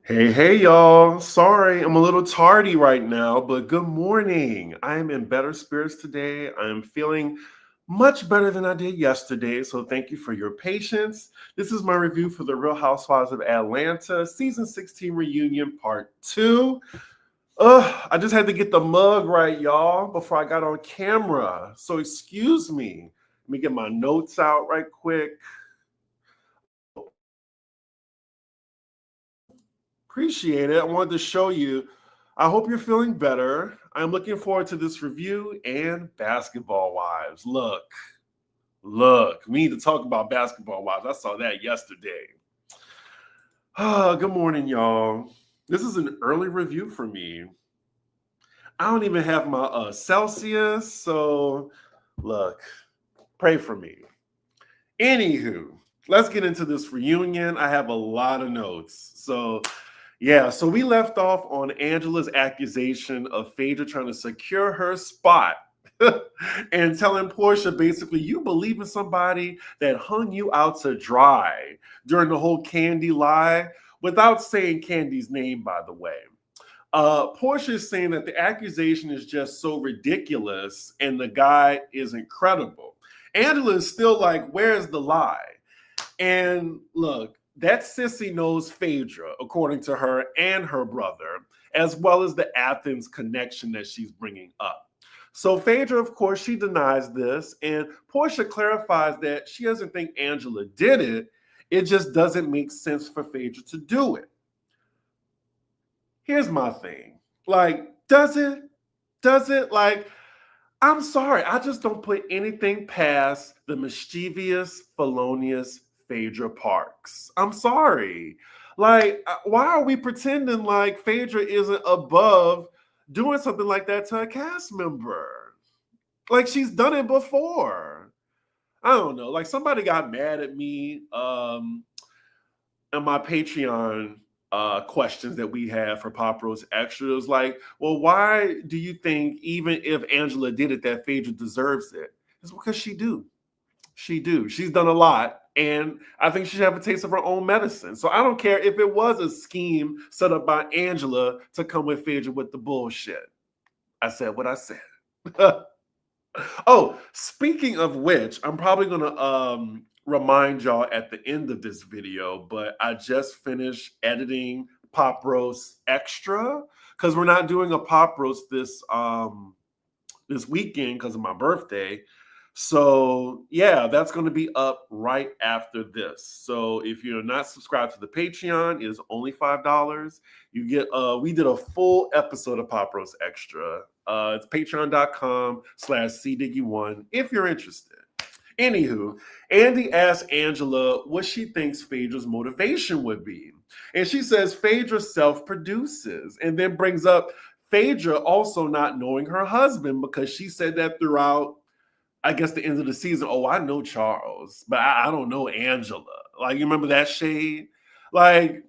Hey, y'all. Sorry, I'm a little tardy right now, but good morning. I am in better spirits today. I'm feeling much better than I did yesterday, so thank you for your patience. This is my review for the Real Housewives of Atlanta, Season 16 Reunion Part 2. I just had to get the mug right, y'all, before I got on camera, so excuse me. Let me get my notes out right quick. Appreciate it. I wanted to show you. I hope you're feeling better. I'm looking forward to this review and Basketball Wives. Look, we need to talk about Basketball Wives. I saw that yesterday. Good morning, y'all. This is an early review for me. I don't even have my Celsius, so look, pray for me. Anywho, let's get into this reunion. I have a lot of notes. So we left off on Angela's accusation of Phaedra trying to secure her spot and telling Portia basically, you believe in somebody that hung you out to dry during the whole Candy lie, without saying Candy's name, by the way. Portia is saying that the accusation is just so ridiculous and the guy is incredible. Angela is still like, where's the lie? And look, that sissy knows Phaedra, according to her and her brother, as well as the Athens connection that she's bringing up. So Phaedra, of course, she denies this, and Portia clarifies that she doesn't think Angela did it. It just doesn't make sense for Phaedra to do it. Here's my thing. Like, does it? Does it? Like, I'm sorry. I just don't put anything past the mischievous, felonious Phaedra Parks. I'm sorry. Like, why are we pretending like Phaedra isn't above doing something like that to a cast member? Like, she's done it before. I don't know. Like, somebody got mad at me in my Patreon questions that we have for Pop Rose Extras. Like, well, why do you think even if Angela did it, that Phaedra deserves it? It's because she do. She do. She's done a lot, and I think she should have a taste of her own medicine. So I don't care if it was a scheme set up by Angela to come with Phaedra with the bullshit. I said what I said. Oh, speaking of which, I'm probably gonna remind y'all at the end of this video, but I just finished editing Pop Roast Extra because we're not doing a Pop Roast this weekend because of my birthday. So yeah, that's going to be up right after this. So if you're not subscribed to the Patreon, it is only $5. You get we did a full episode of Pop Roast Extra. It's patreon.com/cdiggy1 if you're interested. Anywho, Andy asked Angela what she thinks Phaedra's motivation would be. And she says Phaedra self-produces, and then brings up Phaedra also not knowing her husband because she said that throughout, I guess, the end of the season. Oh, I know Charles, but I don't know Angela. Like, you remember that shade? Like,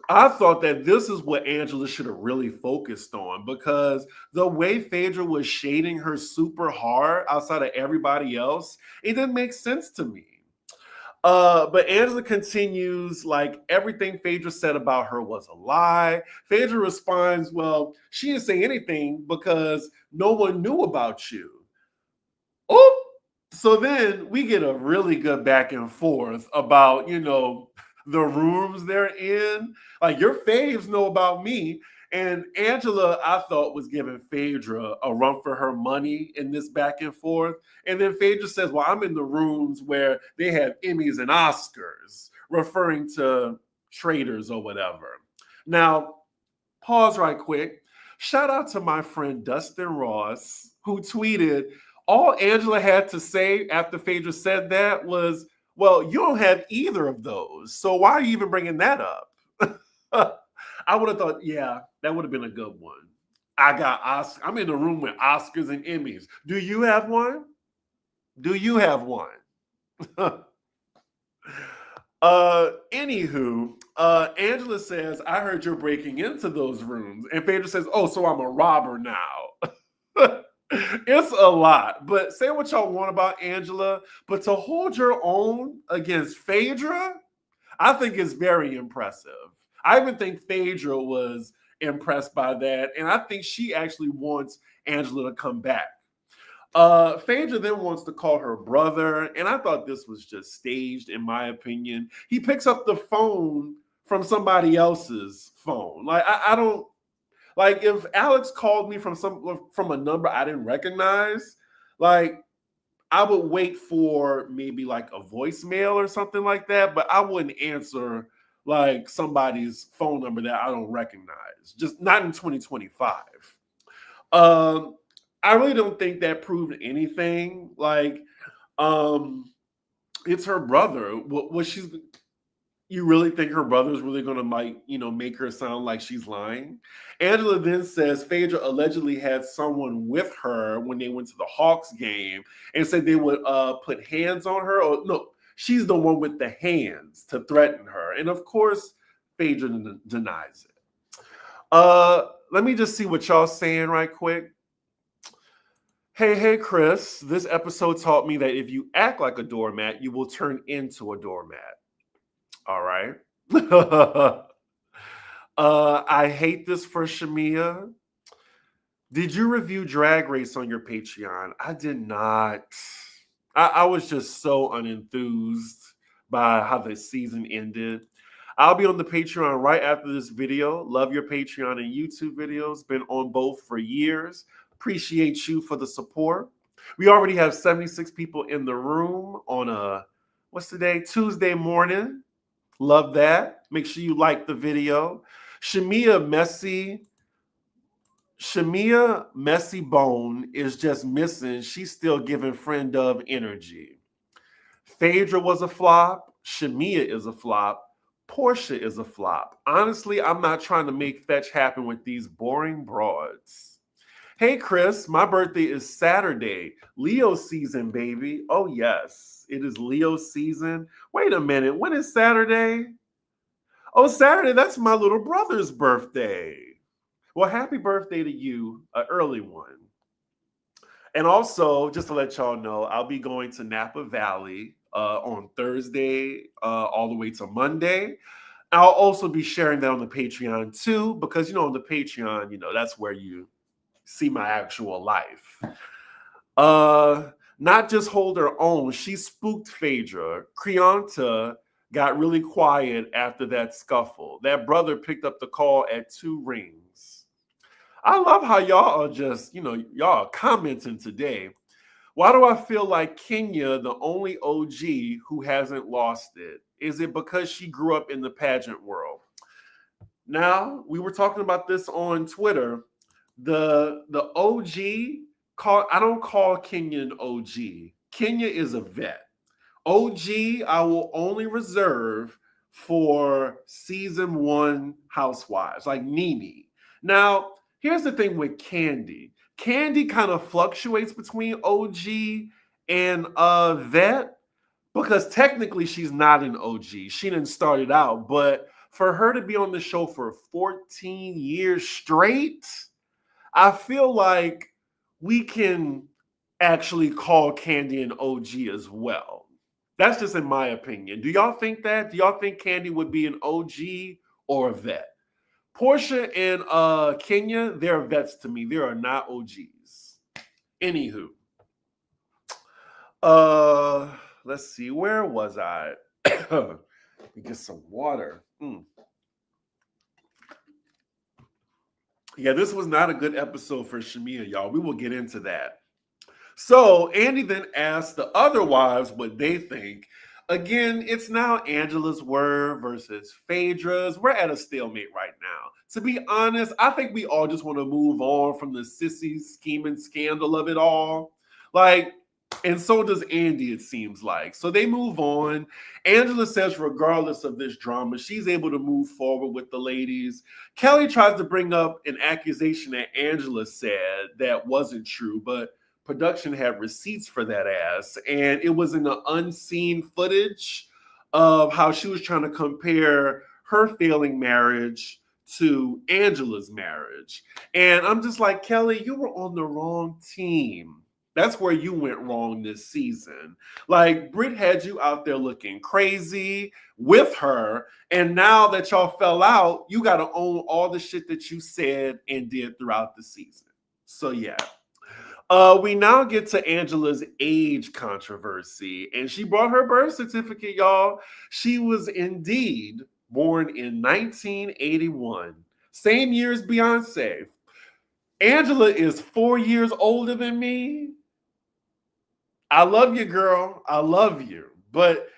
I thought that this is what Angela should have really focused on, because the way Phaedra was shading her super hard outside of everybody else, it didn't make sense to me. But Angela continues like everything Phaedra said about her was a lie. Phaedra responds, well, she didn't say anything because no one knew about you. Oh, so then we get a really good back and forth about, the rooms they're in. Like, your faves know about me. And Angela, I thought, was giving Phaedra a run for her money in this back and forth. And then Phaedra says, well, I'm in the rooms where they have Emmys and Oscars, referring to traitors or whatever. Now, pause right quick. Shout out to my friend Dustin Ross, who tweeted, all Angela had to say after Phaedra said that was, well, you don't have either of those. So why are you even bringing that up? I would have thought, yeah, that would have been a good one. I'm in the room with Oscars and Emmys. Do you have one? Do you have one? Anywho, Angela says, I heard you're breaking into those rooms. And Phaedra says, oh, so I'm a robber now. It's a lot, but say what y'all want about Angela, but to hold your own against Phaedra, I think is very impressive. I even think Phaedra was impressed by that, and I think she actually wants Angela to come back. Phaedra then wants to call her brother, and I thought this was just staged, in my opinion. He picks up the phone from somebody else's phone. Like I don't like if Alex called me from a number I didn't recognize, like I would wait for maybe like a voicemail or something like that, but I wouldn't answer like somebody's phone number that I don't recognize. Just not in 2025. Um, I really don't think that proved anything. Like, um, it's her brother. What she's you really think her brother's really gonna make her sound like she's lying? Angela then says Phaedra allegedly had someone with her when they went to the Hawks game and said they would put hands on her. Or no, she's the one with the hands to threaten her. And of course, Phaedra denies it. Let me just see what y'all saying right quick. Hey, Chris, this episode taught me that if you act like a doormat, you will turn into a doormat. All right. I hate this for Shamea. Did you review Drag Race on your Patreon? I did not. I was just so unenthused by how the season ended. I'll be on the Patreon right after this video. Love your Patreon and YouTube videos. Been on both for years. Appreciate you for the support. We already have 76 people in the room on what's today? Tuesday morning. Love that. Make sure you like the video. Shamea Messy Bone is just missing. She's still giving friend of energy. Phaedra was a flop. Shamea is a flop. Portia is a flop. Honestly, I'm not trying to make fetch happen with these boring broads. Hey, Chris, my birthday is Saturday. Leo season, baby. Oh, yes, it is Leo season. Wait a minute. When is Saturday? Oh, Saturday, that's my little brother's birthday. Well, happy birthday to you, an early one. And also, just to let y'all know, I'll be going to Napa Valley on Thursday all the way to Monday. I'll also be sharing that on the Patreon too, because, on the Patreon, that's where you see my actual life. Not just hold her own. She spooked Phaedra. Creonta got really quiet after that scuffle. That brother picked up the call at 2 rings. I love how y'all are just, y'all are commenting today. Why do I feel like Kenya, the only OG who hasn't lost it? Is it because she grew up in the pageant world? Now, we were talking about this on Twitter. The OG, I don't call Kenya an OG. Kenya is a vet. OG, I will only reserve for season 1 Housewives, like Nene. Now, here's the thing with Candy. Candy kind of fluctuates between OG and vet because technically she's not an OG. She didn't start it out, but for her to be on the show for 14 years straight, I feel like we can actually call Candy an OG as well. That's just in my opinion. Do y'all think that? Do y'all think Candy would be an OG or a vet? Portia and Kenya, they're vets to me. They are not OGs. Anywho. Let's see. Where was I? Let me get some water. Yeah, this was not a good episode for Shamea, y'all. We will get into that. So Andy then asked the other wives what they think. Again, it's now Angela's word versus Phaedra's. We're at a stalemate right now. To be honest, I think we all just want to move on from the sissy scheming scandal of it all. And so does Andy, it seems like. So they move on. Angela says, regardless of this drama, she's able to move forward with the ladies. Kelly tries to bring up an accusation that Angela said that wasn't true, but production had receipts for that ass. And it was in the unseen footage of how she was trying to compare her failing marriage to Angela's marriage. And I'm just like, Kelly, you were on the wrong team. That's where you went wrong this season. Like, Britt had you out there looking crazy with her, and now that y'all fell out, you got to own all the shit that you said and did throughout the season. So, yeah. We now get to Angela's age controversy, and she brought her birth certificate, y'all. She was indeed born in 1981, same year as Beyonce. Angela is 4 years older than me. I love you, girl. I love you. But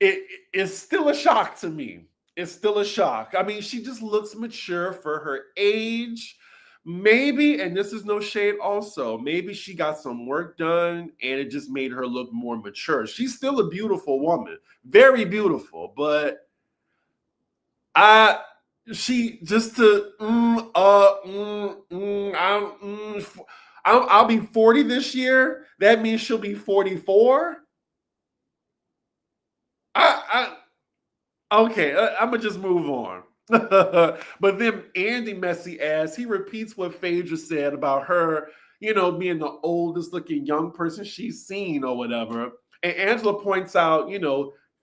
it's still a shock to me. It's still a shock. I mean, she just looks mature for her age. Maybe, and this is no shade also, maybe she got some work done and it just made her look more mature. She's still a beautiful woman. Very beautiful. But she just to I'll be 40 this year. That means she'll be 44. Okay, I'm gonna just move on. But then Andy messy ass, he repeats what Phaedra said about her, being the oldest looking young person she's seen or whatever. And Angela points out,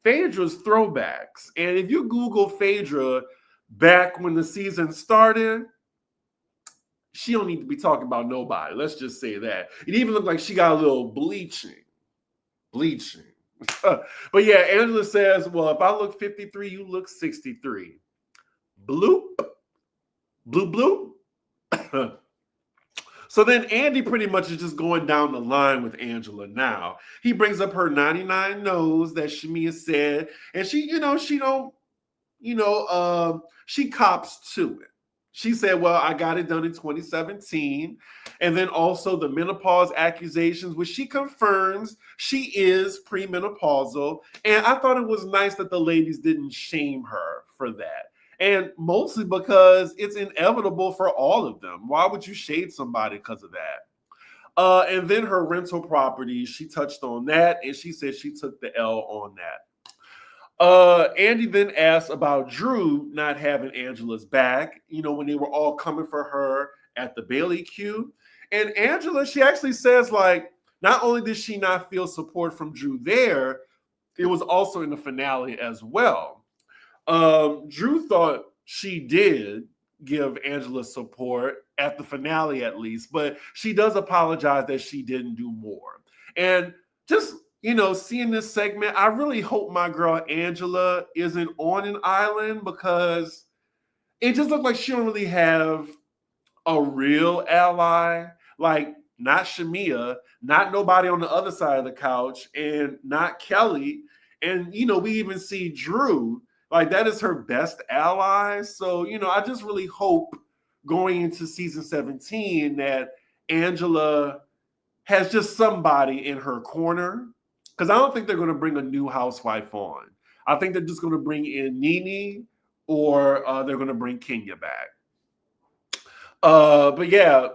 Phaedra's throwbacks. And if you Google Phaedra back when the season started, she don't need to be talking about nobody. Let's just say that. It even looked like she got a little bleaching. But yeah, Angela says, well, if I look 53, you look 63. Bloop. Bloop, bloop. So then Andy pretty much is just going down the line with Angela now. He brings up her 99 no's that Shamea said, and she cops to it. She said, well, I got it done in 2017. And then also the menopause accusations, which she confirms she is premenopausal. And I thought it was nice that the ladies didn't shame her for that. And mostly because it's inevitable for all of them. Why would you shade somebody because of that? And then her rental properties, she touched on that. And she said she took the L on that. Andy then asked about Drew not having Angela's back, when they were all coming for her at the Bailey Q. And Angela, she actually says, like, not only did she not feel support from Drew there, it was also in the finale as well. Drew thought she did give Angela support at the finale at least, but she does apologize that she didn't do more. And just seeing this segment, I really hope my girl Angela isn't on an island, because it just looks like she don't really have a real ally. Like, not Shamea, not nobody on the other side of the couch, and not Kelly. And, we even see Drew. Like, that is her best ally. So, I just really hope going into season 17 that Angela has just somebody in her corner. Because I don't think they're going to bring a new housewife on. I think they're just going to bring in Nene, or they're going to bring Kenya back. But yeah,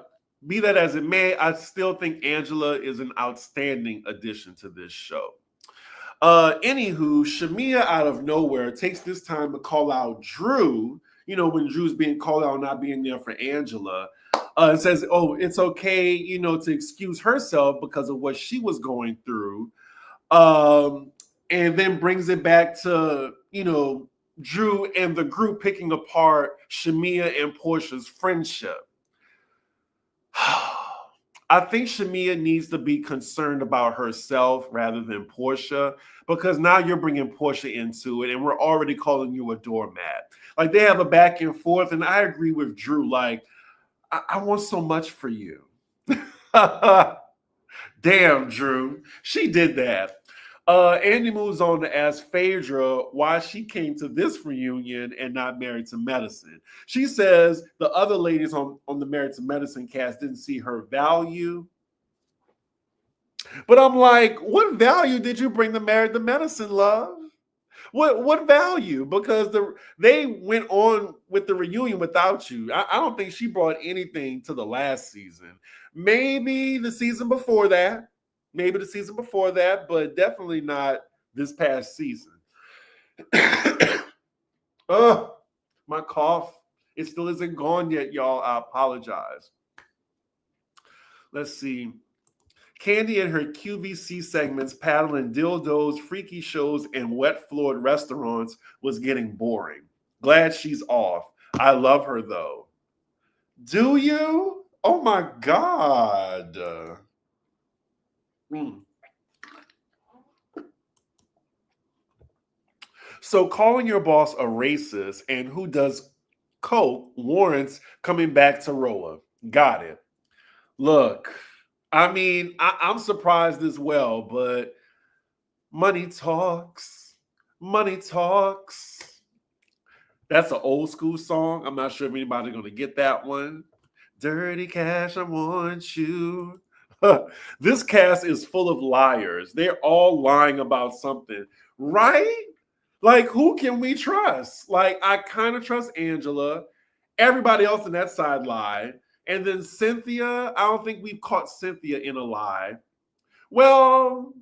be that as it may, I still think Angela is an outstanding addition to this show. Anywho, Shamea out of nowhere takes this time to call out Drew, when Drew's being called out not being there for Angela. And says, oh, it's okay, to excuse herself because of what she was going through. And then brings it back to, Drew and the group picking apart Shamea and Portia's friendship. I think Shamea needs to be concerned about herself rather than Portia, because now you're bringing Portia into it and we're already calling you a doormat. Like, they have a back and forth, and I agree with Drew. Like, I want so much for you. Damn, Drew. She did that. Andy moves on to ask Phaedra why she came to this reunion and not Married to Medicine. She says the other ladies on the Married to Medicine cast didn't see her value. But I'm like, what value did you bring to Married to Medicine, love? What value? Because they went on with the reunion without you. I don't think she brought anything to the last season. Maybe the season before that. But definitely not this past season. Oh, my cough. It still isn't gone yet, y'all. I apologize. Let's see. Candy and her QVC segments paddling dildos, freaky shows, and wet floored restaurants was getting boring. Glad she's off. I love her though. Do you? Oh my God. Mm. So calling your boss a racist and who does coke warrants coming back to Roa. Got it. Look, I mean, I'm surprised as well, but money talks. Money talks. That's an old school song. I'm not sure if anybody's going to get that one. Dirty cash, I want you. This cast is full of liars. They're all lying about something, right? Like, who can we trust? Like, I kind of trust Angela. Everybody else on that side lied. And then Cynthia, I don't think we've caught Cynthia in a lie. Well,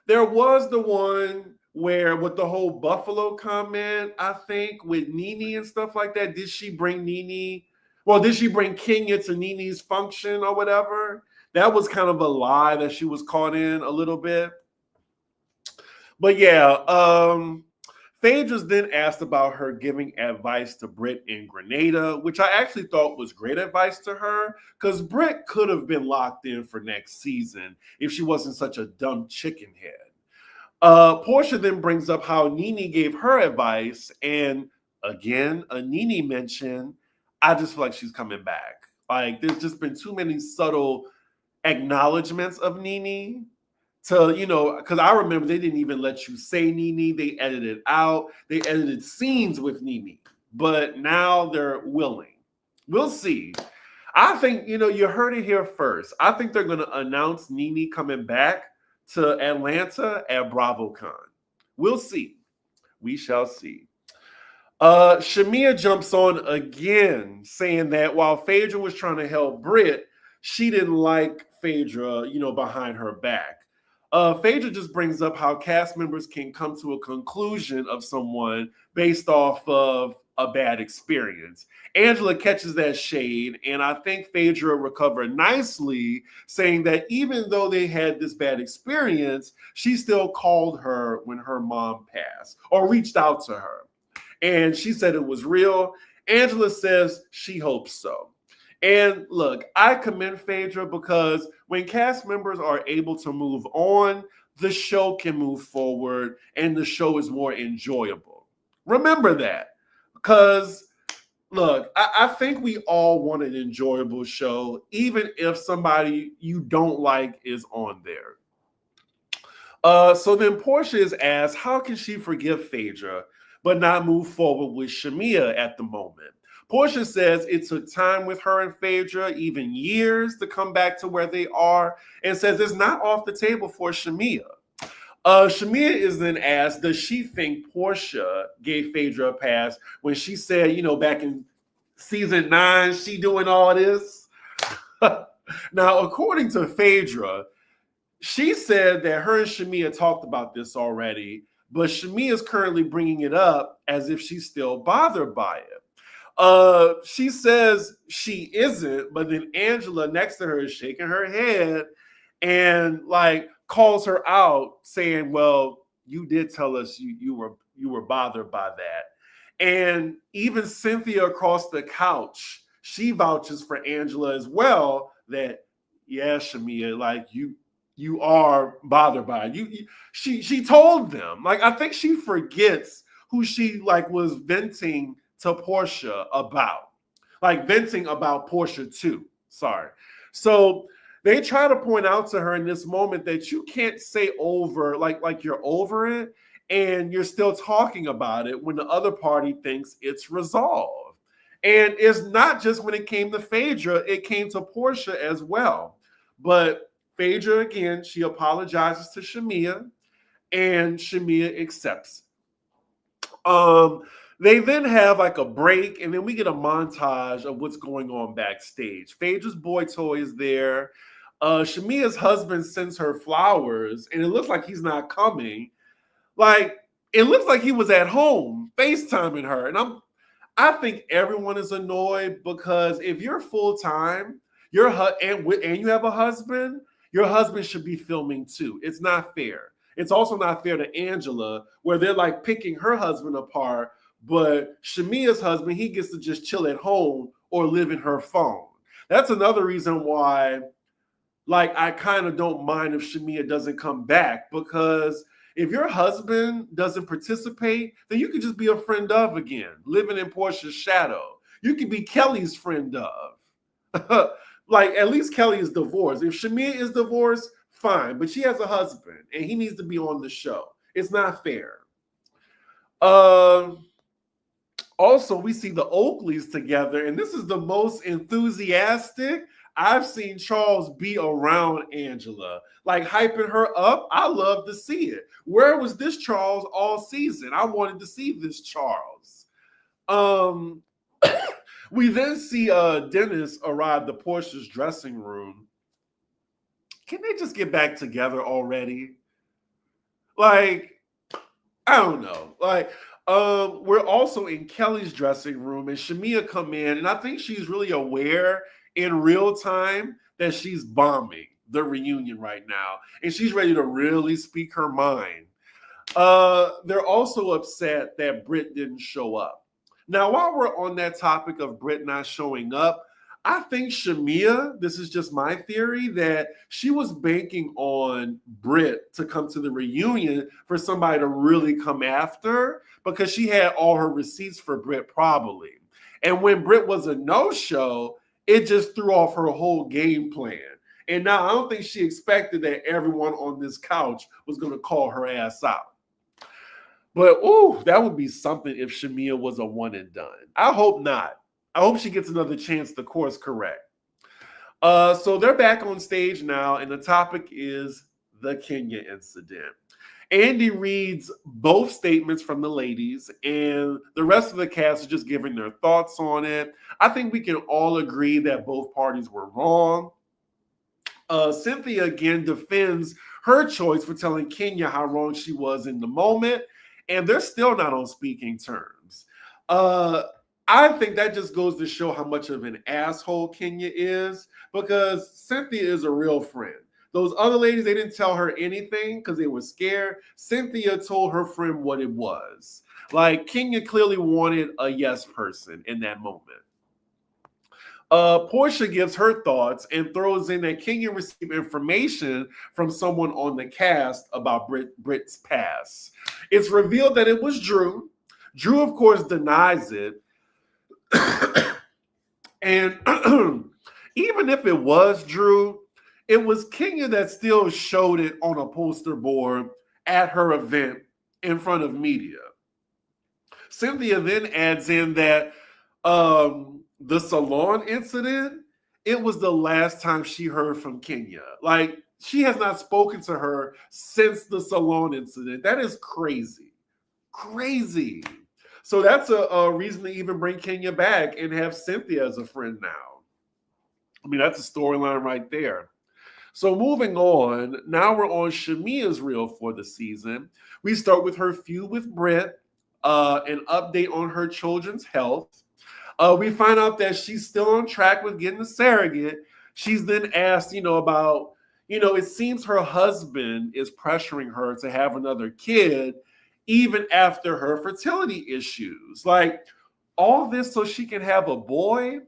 there was the one where with the whole Buffalo comment, I think with Nene and stuff like that, did she bring Nene? Well, did she bring Kenya to Nene's function or whatever? That was kind of a lie that she was caught in a little bit. But yeah, Phaedra's then asked about her giving advice to Britt in Grenada, which I actually thought was great advice to her because Britt could have been locked in for next season if she wasn't such a dumb chicken head. Portia then brings up how Nene gave her advice, and again, a Nene mention. I just feel like she's coming back. Like, there's just been too many subtle acknowledgments of Nene to, because I remember they didn't even let you say Nene. They edited out. They edited scenes with Nene, but now they're willing. We'll see. I think, you heard it here first. I think they're going to announce Nene coming back to Atlanta at BravoCon. We'll see. We shall see. Shamea jumps on again, saying that while Phaedra was trying to help Britt, she didn't like Phaedra, behind her back. Phaedra just brings up how cast members can come to a conclusion of someone based off of a bad experience. Angela catches that shade, and I think Phaedra recovered nicely, saying that even though they had this bad experience, she still called her when her mom passed or reached out to her. And she said it was real. Angela says she hopes so. And look, I commend Phaedra because when cast members are able to move on, the show can move forward and the show is more enjoyable. Remember that. Because, look, I think we all want an enjoyable show, even if somebody you don't like is on there. So then Portia is asked, how can she forgive Phaedra but not move forward with Shamea at the moment? Portia says it took time with her and Phaedra, even years, to come back to where they are, and says it's not off the table for Shamea. Shamea is then asked, does she think Portia gave Phaedra a pass when she said, back in season 9, she doing all this? Now, according to Phaedra, she said that her and Shamea talked about this already, but Shamea is currently bringing it up as if she's still bothered by it. She says she isn't, but then Angela next to her is shaking her head and calls her out, saying, "Well, you did tell us you were bothered by that." And even Cynthia across the couch, she vouches for Angela as well that, yeah, Shamea, you are bothered by it. She told them. I think she forgets who she was venting to Portia about. Venting about Pt.2. Sorry. So they try to point out to her in this moment that you can't say over, like you're over it, and you're still talking about it when the other party thinks it's resolved. And it's not just when it came to Phaedra, it came to Portia as well. But Phaedra, again, she apologizes to Shamea, and Shamea accepts. They then have a break, and then we get a montage of what's going on backstage. Phaedra's boy toy is there. Shamea's husband sends her flowers, and it looks like he's not coming. It looks like he was at home FaceTiming her. And I think everyone is annoyed because if you're full-time, and you have a husband, your husband should be filming too. It's not fair. It's also not fair to Angela, where they're like picking her husband apart, but Shamea's husband, he gets to just chill at home or live in her phone. That's another reason why, like, I kind of don't mind if Shamea doesn't come back, because if your husband doesn't participate, then you could just be a friend of again, living in Portia's shadow. You could be Kelly's friend of. Like, at least Kelly is divorced. If Shamea is divorced, fine, but she has a husband and he needs to be on the show. It's not fair. Also, we see the Oakleys together, and this is the most enthusiastic I've seen Charles be around Angela. Like, hyping her up. I love to see it. Where was this Charles all season? I wanted to see this Charles. We then see Dennis arrive to Portia's dressing room. Can they just get back together already? Like, I don't know. Like, we're also in Kelly's dressing room, and Shamea come in, and I think she's really aware in real time that she's bombing the reunion right now, and she's ready to really speak her mind. They're also upset that Britt didn't show up. Now, while we're on that topic of Britt not showing up, I think Shamea, this is just my theory, that she was banking on Britt to come to the reunion for somebody to really come after, because she had all her receipts for Britt probably. And when Britt was a no-show, it just threw off her whole game plan. And now I don't think she expected that everyone on this couch was going to call her ass out. But, ooh, that would be something if Shamea was a one and done. I hope not. I hope she gets another chance to course correct. So they're back on stage now, and the topic is the Kenya incident. Andy reads both statements from the ladies, and the rest of the cast is just giving their thoughts on it. I think we can all agree that both parties were wrong. Cynthia again defends her choice for telling Kenya how wrong she was in the moment, and they're still not on speaking terms. I think that just goes to show how much of an asshole Kenya is, because Cynthia is a real friend. Those other ladies, they didn't tell her anything because they were scared. Cynthia told her friend what it was. Like, Kenya clearly wanted a yes person in that moment. Portia gives her thoughts and throws in that Kenya received information from someone on the cast about Britt's past. It's revealed that it was Drew. Drew, of course, denies it. And even if it was Drew, it was Kenya that still showed it on a poster board at her event in front of media. Cynthia then adds in that the salon incident, it was the last time she heard from Kenya. Like, she has not spoken to her since the salon incident. That is crazy. Crazy. So that's a reason to even bring Kenya back and have Cynthia as a friend now. I mean, that's a storyline right there. So moving on, now we're on Shamea's reel for the season. We start with her feud with Britt, an update on her children's health. We find out that she's still on track with getting a surrogate. She's then asked, about, it seems her husband is pressuring her to have another kid even after her fertility issues. Like, all this so she can have a boy?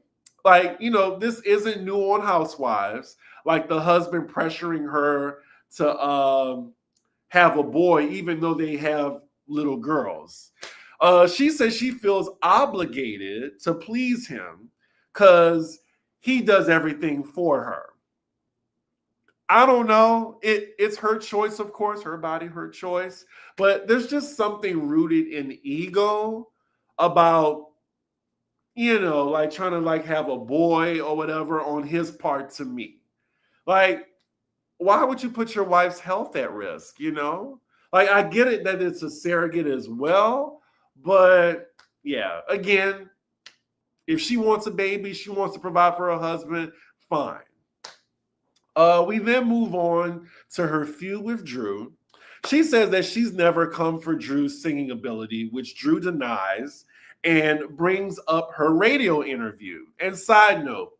Like, this isn't new on Housewives. Like, the husband pressuring her to have a boy even though they have little girls. She says she feels obligated to please him because he does everything for her. I don't know. It's her choice, of course, her body, her choice. But there's just something rooted in ego about, like trying to have a boy or whatever on his part to me. Like, why would you put your wife's health at risk, Like, I get it that it's a surrogate as well. But yeah, again, if she wants a baby, she wants to provide for her husband, fine. We then move on to her feud with Drew. She says that she's never come for Drew's singing ability, which Drew denies, and brings up her radio interview. And side note,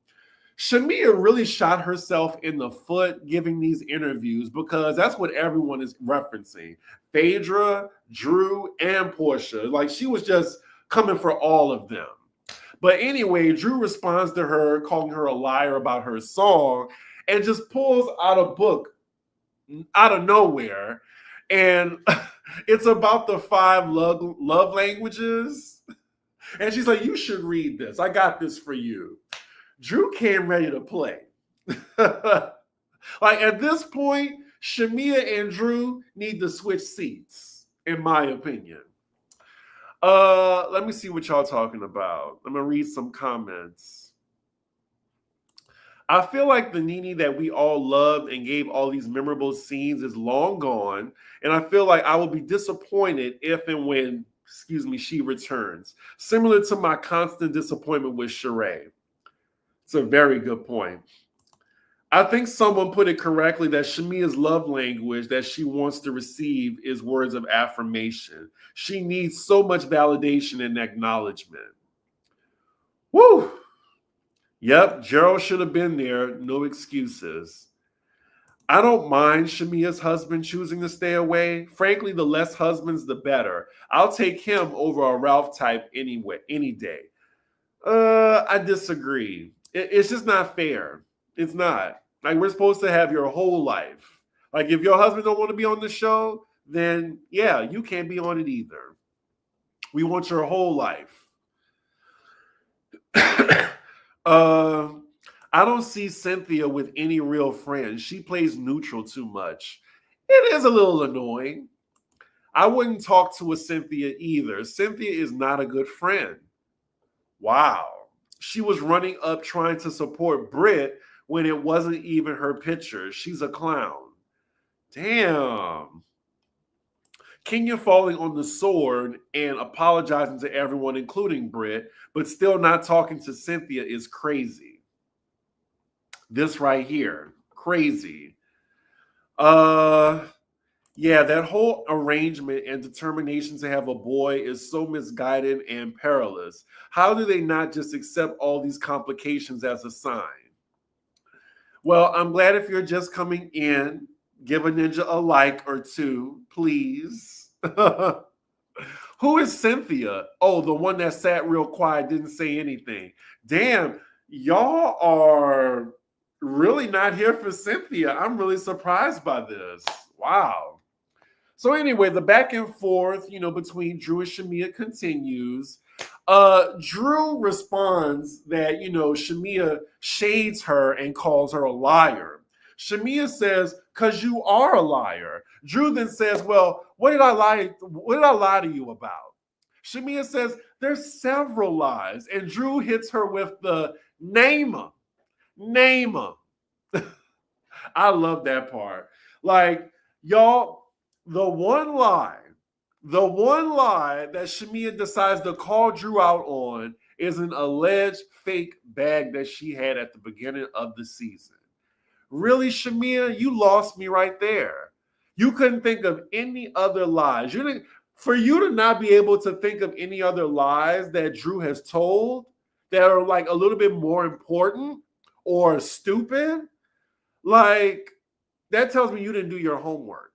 Shamea really shot herself in the foot giving these interviews because that's what everyone is referencing. Phaedra, Drew, and Portia. Like she was just coming for all of them. But anyway, Drew responds to her, calling her a liar about her song, and just pulls out a book out of nowhere. And it's about the 5 love languages. And she's like, you should read this. I got this for you. Drew came ready to play. Like at this point, Shamea and Drew need to switch seats, in my opinion. Let me see what y'all talking about. I'm gonna read some comments. I feel like the Nene that we all loved and gave all these memorable scenes is long gone, and I feel like I will be disappointed if and when, she returns. Similar to my constant disappointment with Sheree. It's a very good point. I think someone put it correctly that Shamea's love language that she wants to receive is words of affirmation. She needs so much validation and acknowledgement. Woo! Yep, Gerald should have been there. No excuses. I don't mind Shamea's husband choosing to stay away. Frankly, the less husbands, the better. I'll take him over a Ralph type anyway, any day. I disagree. It's just not fair. It's not. Like, we're supposed to have your whole life. Like, if your husband don't want to be on the show, then, yeah, you can't be on it either. We want your whole life. I don't see Cynthia with any real friends. She plays neutral too much. It is a little annoying. I wouldn't talk to a Cynthia either. Cynthia is not a good friend. Wow. She was running up trying to support Britt when it wasn't even her picture. She's a clown. Damn. Kenya falling on the sword and apologizing to everyone, including Britt, but still not talking to Cynthia is crazy. This right here, crazy. Yeah, that whole arrangement and determination to have a boy is so misguided and perilous. How do they not just accept all these complications as a sign? Well, I'm glad if you're just coming in, give a ninja a like or two, please. Who is Cynthia? Oh, the one that sat real quiet, didn't say anything. Damn, y'all are really not here for Cynthia. I'm really surprised by this. Wow. So anyway, the back and forth, between Drew and Shamea continues. Drew responds that, Shamea shades her and calls her a liar. Shamea says, "'Cause you are a liar." Drew then says, "Well, what did I lie to you about?" Shamea says, "There's several lies." And Drew hits her with the name 'em. Name 'em. I love that part. Like, y'all, the one lie that Shamea decides to call Drew out on is an alleged fake bag that she had at the beginning of the season. Really, Shamea, you lost me right there. You couldn't think of any other lies. For you to not be able to think of any other lies that Drew has told that are like a little bit more important or stupid, like that tells me you didn't do your homework.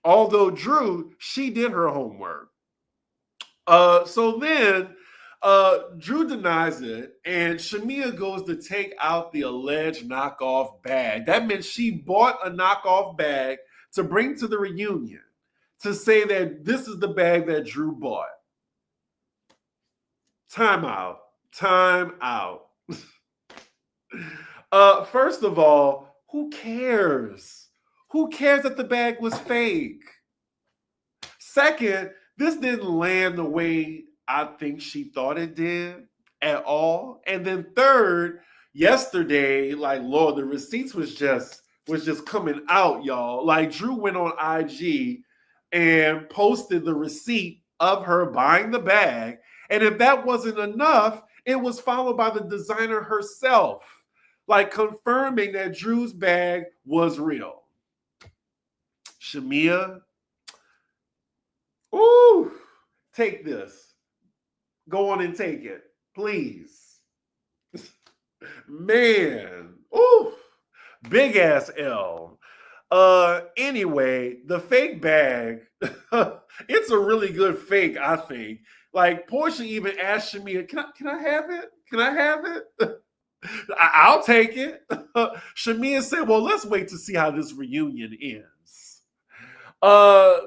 Although Drew, she did her homework. So then Drew denies it, and Shamea goes to take out the alleged knockoff bag. That meant she bought a knockoff bag to bring to the reunion to say that this is the bag that Drew bought. Time out. First of all, who cares? Who cares that the bag was fake? Second, this didn't land the way I think she thought it did at all. And then third, yesterday, like, Lord, the receipts was just coming out, y'all. Like, Drew went on IG and posted the receipt of her buying the bag. And if that wasn't enough, it was followed by the designer herself, like confirming that Drew's bag was real. Shamea, ooh, take this. Go on and take it, please. Man, Ooh, big ass L. Anyway, the fake bag, it's a really good fake, I think. Like Portia even asked Shamea, can I have it? Can I have it? I'll take it. Shamea said, well, let's wait to see how this reunion ends.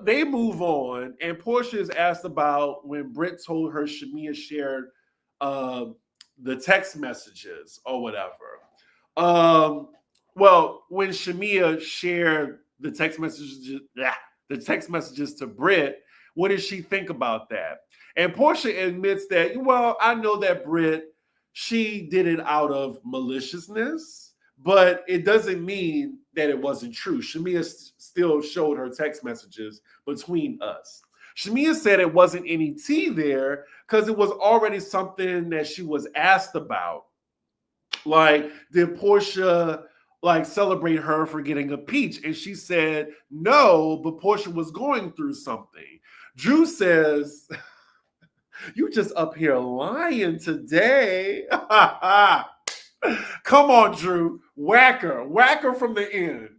They move on, and Portia is asked about when Britt told her Shamea shared uh, the text messages or whatever. Um, well, when Shamea shared the text messages to Britt, what did she think about that? And Portia admits that, well, I know that Britt, she did it out of maliciousness, but it doesn't mean that it wasn't true. Shamea still showed her text messages between us. Shamea said it wasn't any tea there because it was already something that she was asked about. Like, did Portia like celebrate her for getting a peach? And she said no, but Portia was going through something. Drew says, you just up here lying today. Come on, Drew. Whack her from the end.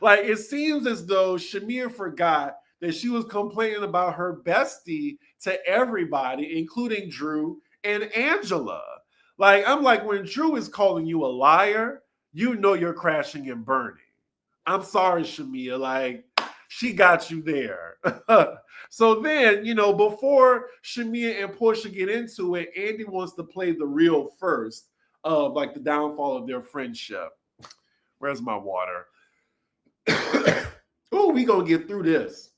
Like, it seems as though Shamea forgot that she was complaining about her bestie to everybody, including Drew and Angela. Like, I'm like, when Drew is calling you a liar, you know you're crashing and burning. I'm sorry, Shamea. Like, she got you there. So then, before Shamea and Portia get into it, Andy wants to play the real first of like the downfall of their friendship. Where's my water? Oh, we gonna get through this.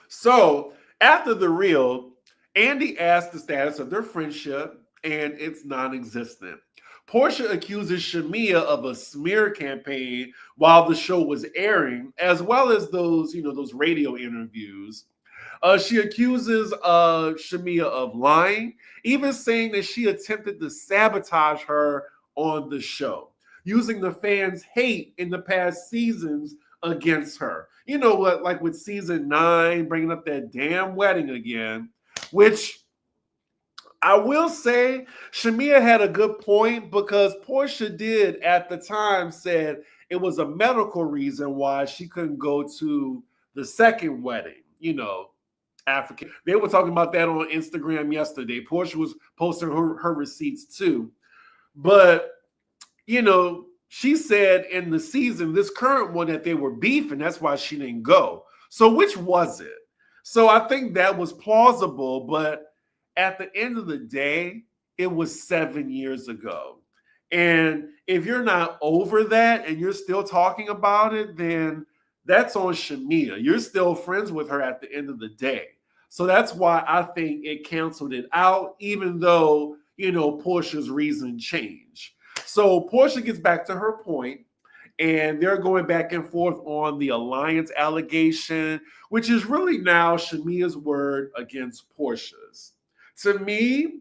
So after the real, Andy asks the status of their friendship, and it's non-existent. Portia accuses Shamea of a smear campaign while the show was airing, as well as those radio interviews. She accuses Shamea of lying, even saying that she attempted to sabotage her on the show, using the fans' hate in the past seasons against her. You know what? Like with season 9, bringing up that damn wedding again, which I will say Shamea had a good point because Portia did at the time said it was a medical reason why she couldn't go to the second wedding, African. They were talking about that on Instagram yesterday. Portia was posting her receipts too. But, she said in the season, this current one, that they were beefing. That's why she didn't go. So which was it? So I think that was plausible. But at the end of the day, it was 7 years ago. And if you're not over that and you're still talking about it, then that's on Shamea. You're still friends with her at the end of the day. So that's why I think it canceled it out, even though, Portia's reason changed. So Portia gets back to her point, and they're going back and forth on the alliance allegation, which is really now Shamea's word against Portia's. To me,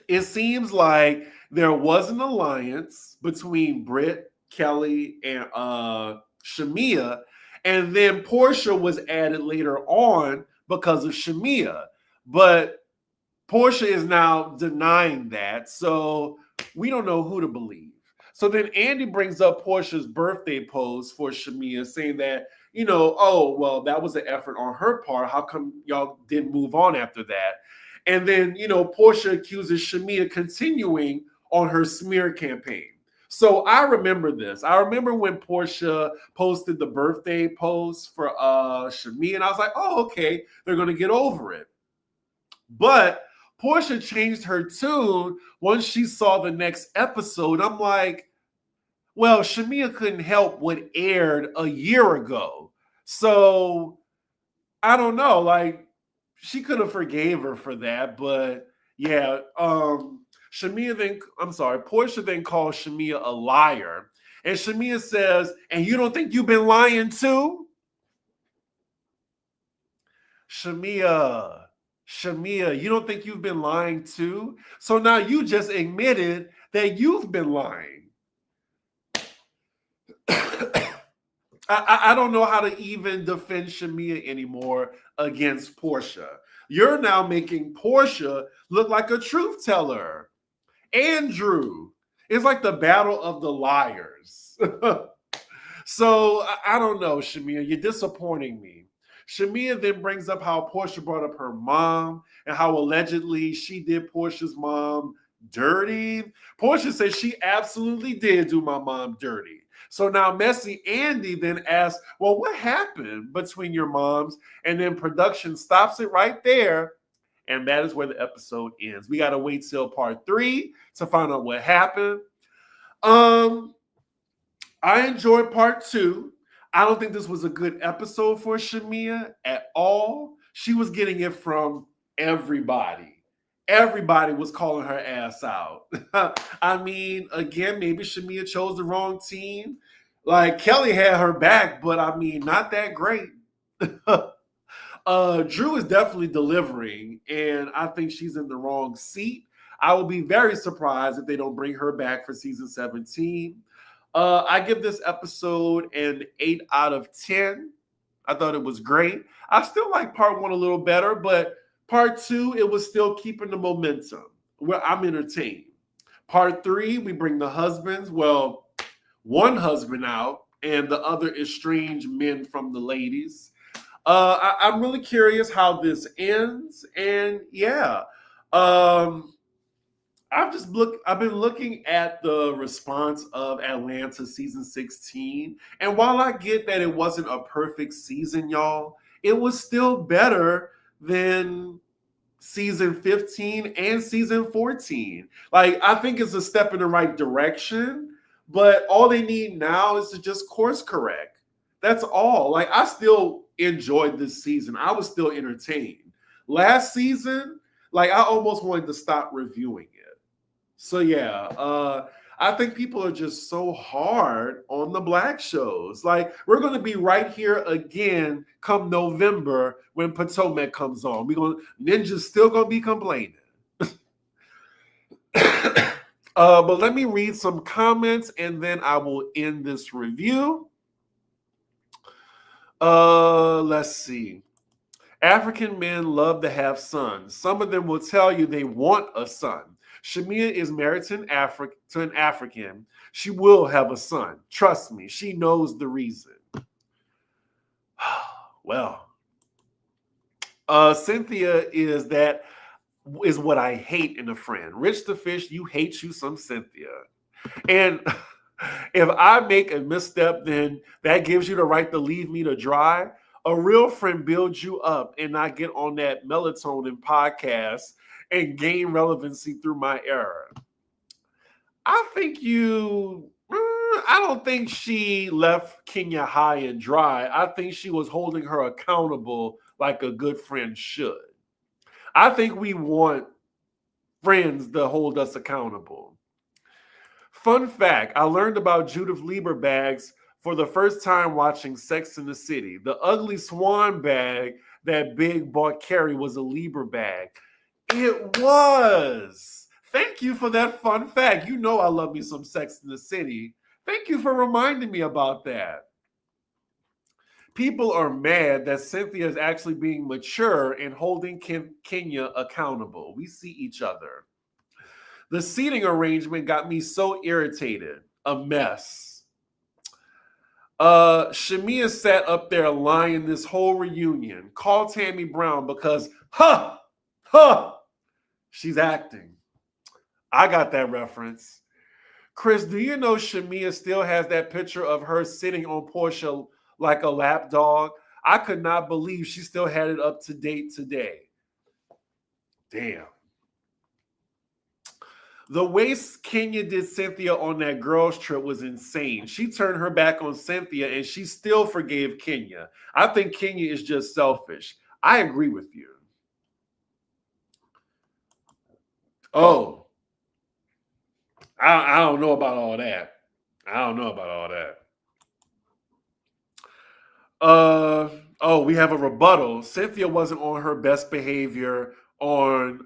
it seems like there was an alliance between Britt, Kelly, and Shamea, and then Portia was added later on because of Shamea. But Portia is now denying that, so we don't know who to believe. So then Andy brings up Portia's birthday post for Shamea, saying that, oh, well, that was an effort on her part. How come y'all didn't move on after that? And then, Portia accuses Shamea continuing on her smear campaign. So I remember this. I remember when Portia posted the birthday post for Shamea, and I was like, oh, okay, they're going to get over it. But Portia changed her tune once she saw the next episode. I'm like, well, Shamea couldn't help what aired a year ago. So I don't know. Like, she could have forgave her for that, but yeah, Portia then calls Shamea a liar. And Shamea says, and you don't think you've been lying too? Shamea, you don't think you've been lying too? So now you just admitted that you've been lying. I don't know how to even defend Shamea anymore against Portia. You're now making Portia look like a truth teller. Andrew. It's like the battle of the liars. So I don't know, Shamea. You're disappointing me. Shamea then brings up how Portia brought up her mom and how allegedly she did Portia's mom dirty. Portia says she absolutely did do my mom dirty. So now Messy Andy then asks, well, what happened between your moms? And then production stops it right there. And that is where the episode ends. We got to wait till part 3 to find out what happened. I enjoyed part 2. I don't think this was a good episode for Shamea at all. She was getting it from everybody. Everybody was calling her ass out. I mean, again, maybe Shamea chose the wrong team. Like, Kelly had her back, but I mean, not that great. Drew is definitely delivering, and I think she's in the wrong seat. I will be very surprised if they don't bring her back for season 17. I give this episode an 8 out of 10. I thought it was great. I still like part 1 a little better, but part 2, it was still keeping the momentum. Well, I'm entertained. Part 3, we bring the husbands. Well, one husband out, and the other estranged men from the ladies. I'm really curious how this ends, and yeah. I've been looking at the response of Atlanta season 16, and while I get that it wasn't a perfect season, y'all, it was still better than season 15 and season 14. Like, I think it's a step in the right direction, but all they need now is to just course correct. That's all. Like, I still enjoyed this season. I was still entertained. Last season, like, I almost wanted to stop reviewing it. So yeah, I think people are just so hard on the black shows. Like, we're going to be right here again come November when Potomac comes on. Ninja's still going to be complaining. But let me read some comments and then I will end this review. Let's see. African men love to have sons. Some of them will tell you they want a son. Shamea is married to an African. She will have a son. Trust me, she knows the reason. Well, Cynthia is what I hate in a friend. Rich the Fish, you hate you some Cynthia. And if I make a misstep, then that gives you the right to leave me to dry. A real friend builds you up and I get on that melatonin podcast and gain relevancy through my error. I don't think she left Kenya high and dry. I think she was holding her accountable like a good friend should. I think we want friends to hold us accountable. Fun fact, I learned about Judith Lieber bags for the first time watching Sex and the City. The ugly swan bag that Big bought Carrie was a Lieber bag. It was. Thank you for that fun fact. You know I love me some Sex in the City. Thank you for reminding me about that. People are mad that Cynthia is actually being mature and holding Kenya accountable. We see each other. The seating arrangement got me so irritated. A mess. Shamea sat up there lying this whole reunion. Call Tammy Brown because, she's acting. I got that reference. Chris, do you know Shamea still has that picture of her sitting on Portia like a lap dog? I could not believe she still had it up to date today. Damn. The way Kenya did Cynthia on that girls' trip was insane. She turned her back on Cynthia and she still forgave Kenya. I think Kenya is just selfish. I agree with you. Oh, I don't know about all that. We have a rebuttal. Cynthia wasn't on her best behavior on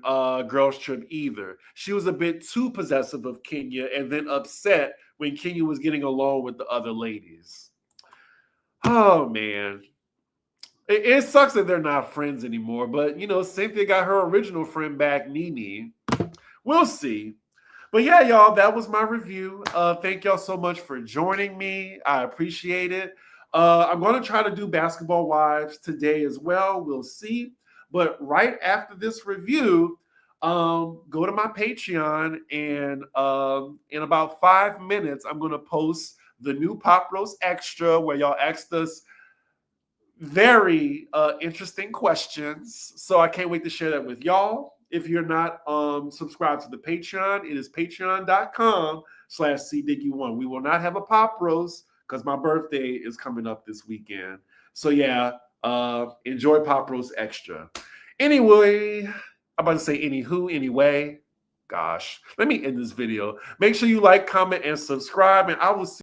girls' trip either. She was a bit too possessive of Kenya and then upset when Kenya was getting along with the other ladies. Oh, man. It sucks that they're not friends anymore, but you know, Cynthia got her original friend back, Nene. We'll see. But yeah, y'all, that was my review. Thank y'all so much for joining me. I appreciate it. I'm going to try to do Basketball Wives today as well. We'll see. But right after this review, go to my Patreon, and in about 5 minutes, I'm going to post the new Pop Roast Extra where y'all asked us very interesting questions. So I can't wait to share that with y'all. If you're not subscribed to the Patreon, it is patreon.com/cdiggy1. We will not have a pop roast because my birthday is coming up this weekend. So yeah, enjoy Pop Roast Extra. Anyway, I'm about to say anyway. Gosh, let me end this video. Make sure you like, comment, and subscribe, and I will see